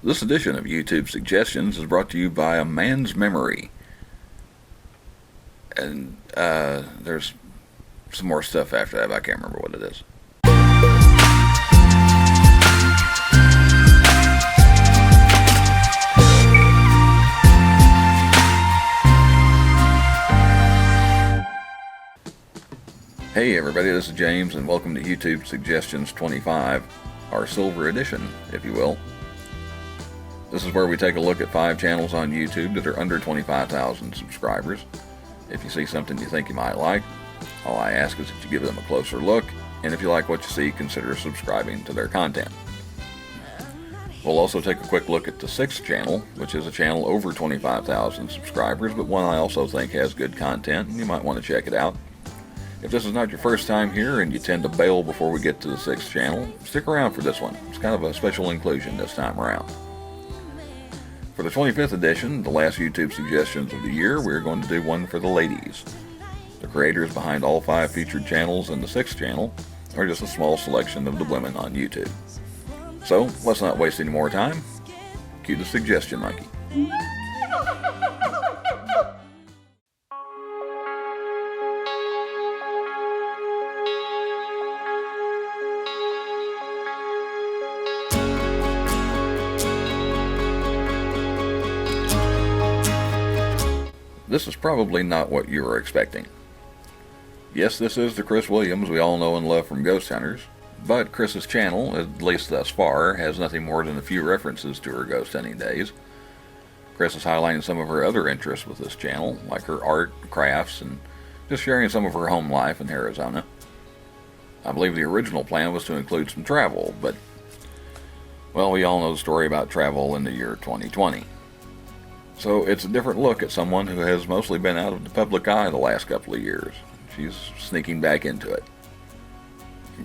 This edition of YouTube Suggestions is brought to you by A Man's Memory. And there's some more stuff after that, but I can't remember what it is. Hey everybody, this is James and welcome to YouTube Suggestions 25, our silver edition, if you will. This is where we take a look at 5 channels on YouTube that are under 25,000 subscribers. If you see something you think you might like, all I ask is that you give them a closer look, and if you like what you see, consider subscribing to their content. We'll also take a quick look at the 6th channel, which is a channel over 25,000 subscribers, but one I also think has good content, and you might want to check it out. If this is not your first time here and you tend to bail before we get to the 6th channel, stick around for this one. It's kind of a special inclusion this time around. For the 25th edition, the last YouTube Suggestions of the year, we're going to do one for the ladies. The creators behind all 5 featured channels in the 6th channel are just a small selection of the women on YouTube. So, let's not waste any more time. Cue the suggestion monkey. This is probably not what you were expecting. Yes, this is the Kris Williams we all know and love from Ghost Hunters, but Kris's channel, at least thus far, has nothing more than a few references to her ghost hunting days. Kris is highlighting some of her other interests with this channel, like her art, crafts, and just sharing some of her home life in Arizona. I believe the original plan was to include some travel, but, well, we all know the story about travel in the year 2020. So it's a different look at someone who has mostly been out of the public eye the last couple of years. She's sneaking back into it.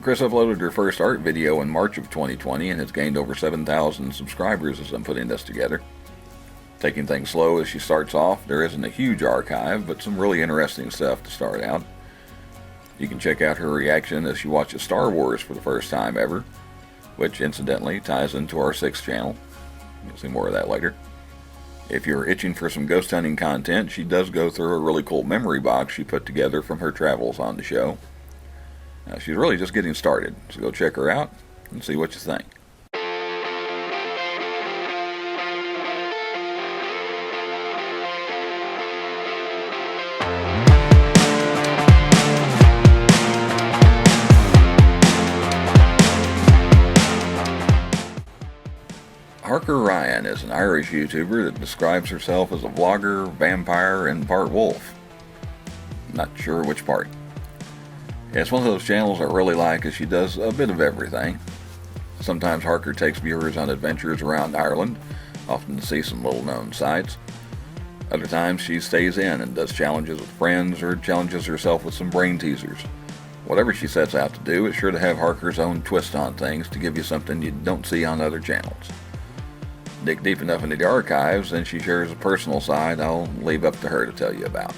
Kris uploaded her first art video in March of 2020 and has gained over 7,000 subscribers as I'm putting this together. Taking things slow as she starts off, there isn't a huge archive, but some really interesting stuff to start out. You can check out her reaction as she watches Star Wars for the first time ever, which incidentally ties into our 6th channel. You'll see more of that later. If you're itching for some ghost hunting content, she does go through a really cool memory box she put together from her travels on the show. She's really just getting started, so go check her out and see what you think. Harker Ryan is an Irish YouTuber that describes herself as a vlogger, vampire, and part wolf. Not sure which part. It's one of those channels I really like as she does a bit of everything. Sometimes Harker takes viewers on adventures around Ireland, often to see some little-known sights. Other times she stays in and does challenges with friends or challenges herself with some brain teasers. Whatever she sets out to do is sure to have Harker's own twist on things to give you something you don't see on other channels. Dig deep enough into the archives, and she shares a personal side I'll leave up to her to tell you about.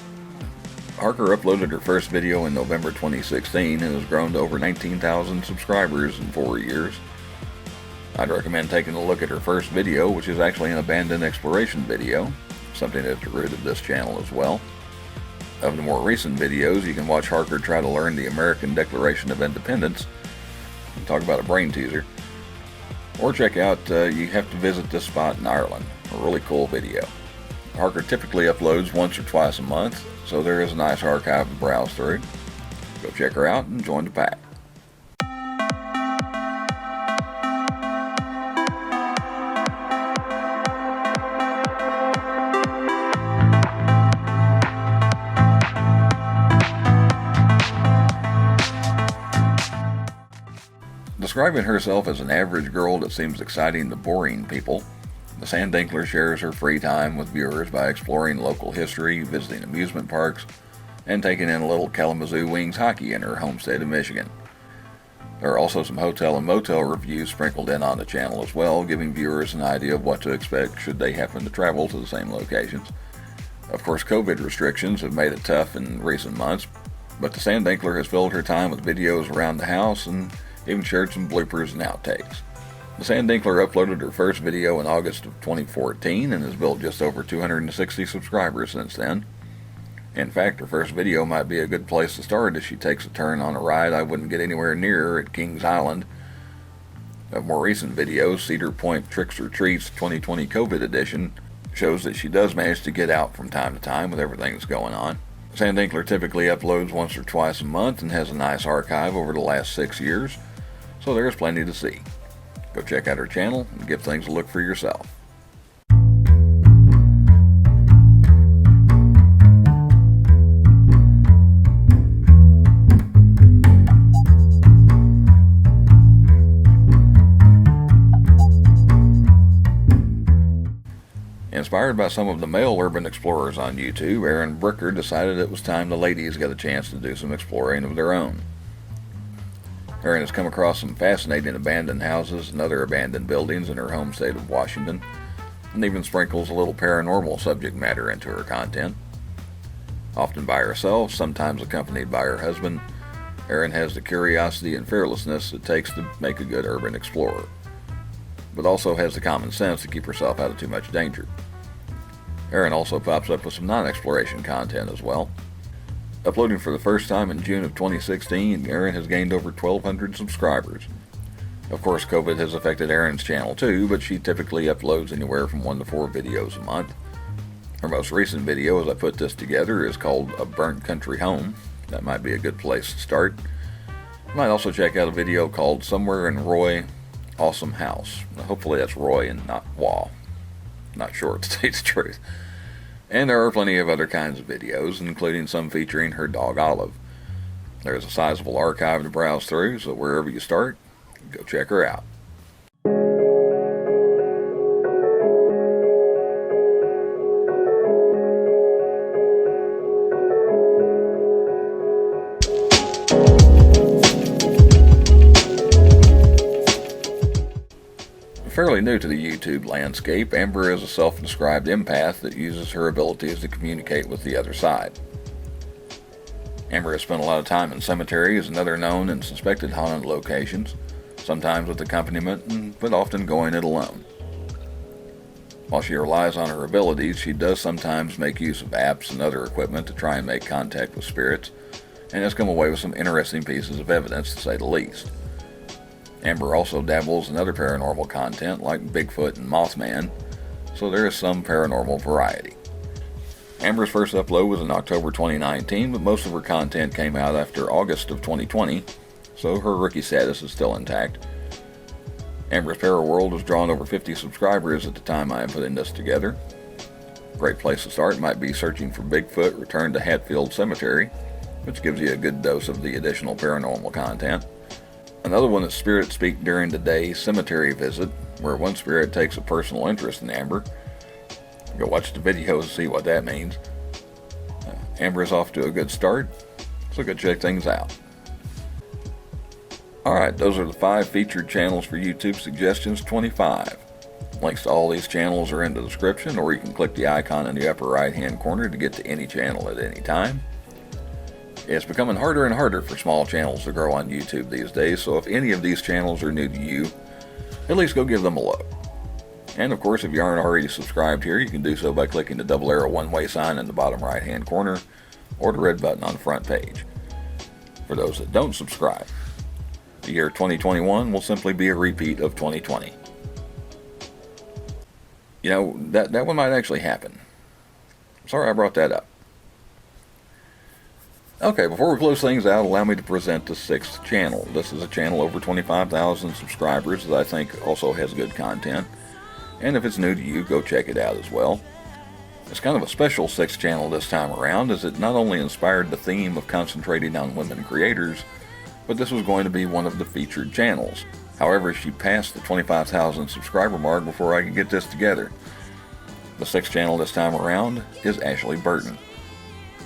Harker uploaded her first video in November 2016 and has grown to over 19,000 subscribers in 4 years. I'd recommend taking a look at her first video, which is actually an abandoned exploration video, something at the root of this channel as well. Of the more recent videos, you can watch Harker try to learn the American Declaration of Independence and talk about a brain teaser. Or check out You Have to Visit This Spot in Ireland, a really cool video. Harker typically uploads once or twice a month, so there is a nice archive to browse through. Go check her out and join the pack. Describing herself as an average girl that seems exciting to boring people, the sandinkler shares her free time with viewers by exploring local history, visiting amusement parks, and taking in a little Kalamazoo Wings hockey in her home state of Michigan. There are also some hotel and motel reviews sprinkled in on the channel as well, giving viewers an idea of what to expect should they happen to travel to the same locations. Of course, COVID restrictions have made it tough in recent months, but the sandinkler has filled her time with videos around the house and even shared some bloopers and outtakes. The Sandinkler uploaded her first video in August of 2014 and has built just over 260 subscribers since then. In fact, her first video might be a good place to start as she takes a turn on a ride I wouldn't get anywhere near at Kings Island. Of more recent videos, Cedar Point Tricks or Treats 2020 COVID edition shows that she does manage to get out from time to time with everything that's going on. Sandinkler typically uploads once or twice a month and has a nice archive over the last 6 years, so there's plenty to see. Go check out her channel and give things a look for yourself. Inspired by some of the male urban explorers on YouTube, Erin decided it was time the ladies get a chance to do some exploring of their own. Erin has come across some fascinating abandoned houses and other abandoned buildings in her home state of Washington, and even sprinkles a little paranormal subject matter into her content. Often by herself, sometimes accompanied by her husband, Erin has the curiosity and fearlessness it takes to make a good urban explorer, but also has the common sense to keep herself out of too much danger. Erin also pops up with some non-exploration content as well. Uploading for the first time in June of 2016, Erin has gained over 1,200 subscribers. Of course, COVID has affected Erin's channel too, but she typically uploads anywhere from 1 to 4 videos a month. Her most recent video, as I put this together, is called A Burnt Country Home. That might be a good place to start. You might also check out a video called Somewhere in Roy, Awesome House. Hopefully that's Roy and not Wah. Not sure, to tell you the truth. And there are plenty of other kinds of videos, including some featuring her dog Olive. There's a sizable archive to browse through, so wherever you start, go check her out. Fairly new to the YouTube landscape, Amber is a self-described empath that uses her abilities to communicate with the other side. Amber has spent a lot of time in cemeteries and other known and suspected haunted locations, sometimes with accompaniment, but often going it alone. While she relies on her abilities, she does sometimes make use of apps and other equipment to try and make contact with spirits, and has come away with some interesting pieces of evidence, to say the least. Amber also dabbles in other paranormal content like Bigfoot and Mothman, so there is some paranormal variety. Amber's first upload was in October 2019, but most of her content came out after August of 2020, so her rookie status is still intact. Amber's Paraworld has drawn over 50 subscribers at the time I am putting this together. A great place to start might be searching for Bigfoot Return to Hatfield Cemetery, which gives you a good dose of the additional paranormal content. Another one is Spirit Speak During the Day Cemetery Visit, where one spirit takes a personal interest in Amber. Go watch the videos to see what that means. Amber is off to a good start, so go check things out. Alright, those are the 5 featured channels for YouTube Suggestions 25. Links to all these channels are in the description, or you can click the icon in the upper right hand corner to get to any channel at any time. It's becoming harder and harder for small channels to grow on YouTube these days, so if any of these channels are new to you, at least go give them a look. And of course, if you aren't already subscribed here, you can do so by clicking the double arrow one-way sign in the bottom right hand corner, or the red button on the front page. For those that don't subscribe, the year 2021 will simply be a repeat of 2020. You know, that one might actually happen. Sorry I brought that up. Okay, before we close things out, allow me to present the 6th channel. This is a channel over 25,000 subscribers that I think also has good content. And if it's new to you, go check it out as well. It's kind of a special 6th channel this time around, as it not only inspired the theme of concentrating on women creators, but this was going to be one of the featured channels. However, she passed the 25,000 subscriber mark before I could get this together. The 6th channel this time around is Ashleigh Burton.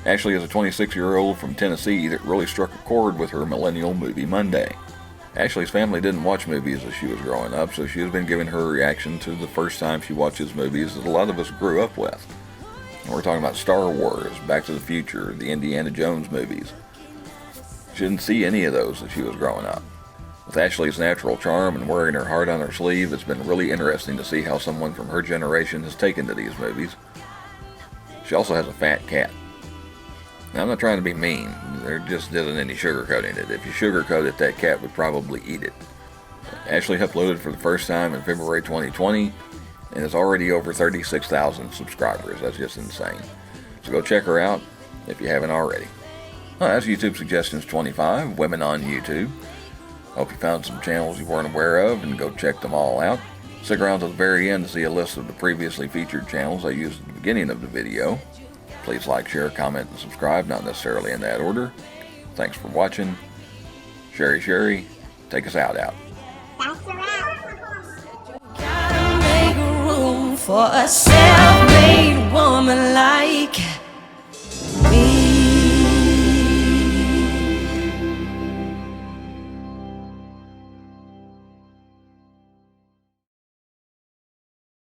Ashleigh is a 26-year-old from Tennessee that really struck a chord with her millennial movie Monday. Ashleigh's family didn't watch movies as she was growing up, so she has been giving her reaction to the first time she watches movies that a lot of us grew up with. And we're talking about Star Wars, Back to the Future, the Indiana Jones movies. She didn't see any of those as she was growing up. With Ashleigh's natural charm and wearing her heart on her sleeve, it's been really interesting to see how someone from her generation has taken to these movies. She also has a fat cat. Now, I'm not trying to be mean. There just isn't any sugarcoating it. If you sugarcoat it, that cat would probably eat it. Ashleigh uploaded for the first time in February 2020 and is already over 36,000 subscribers. That's just insane. So go check her out if you haven't already. That's YouTube Suggestions 25, Women on YouTube. Hope you found some channels you weren't aware of and go check them all out. Stick around to the very end to see a list of the previously featured channels I used at the beginning of the video. Please like, share, comment, and subscribe, not necessarily in that order. Thanks for watching. Sherry, take us out. Gotta make room for a self-made woman like